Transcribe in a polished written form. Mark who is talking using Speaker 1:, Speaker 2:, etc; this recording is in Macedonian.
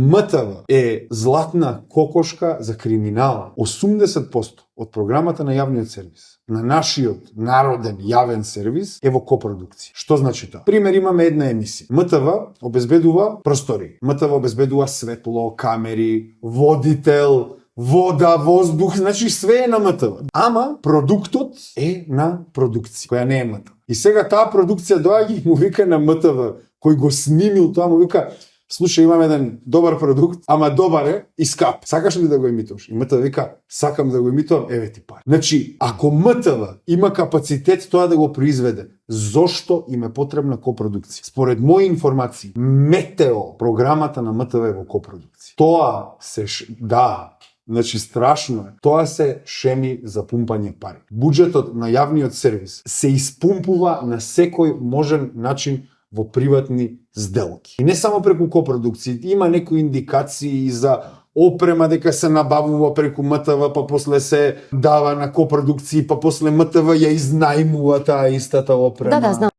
Speaker 1: МТВ е златна кокошка за криминала. 80% од програмата на јавниот сервис, на нашиот народен јавен сервис, е во копродукција. Што значи тоа? Пример, имаме една емисија. МТВ обезбедува простори. МТВ обезбедува светло, камери, водител, вода, воздух, значи све е на МТВ. Ама продуктот е на продукција, која не е МТВ. И сега таа продукција доаѓа и му вика на МТВ, кој го снимил тоа, му вика: слушај, имам еден добар продукт, ама добар е и скап. Сакаш ли да го емитуваш? И МТВ вика: сакам да го емитувам, еве ти пари. Значи, ако МТВ има капацитет тоа да го произведе, зошто им е потребна копродукција? Според мои информации, Метео, програмата на МТВ е во копродукција. Тоа се значи страшно е. Тоа се шеми за пумпање пари. Буџетот на јавниот сервис се испумпува на секој можен начин во приватни сделки. И не само преку копродукции, има некои индикации за опрема дека се набавува преку МТВ, па после се дава на копродукции, па после МТВ ја изнајмува таа истата опрема.
Speaker 2: Да, знам.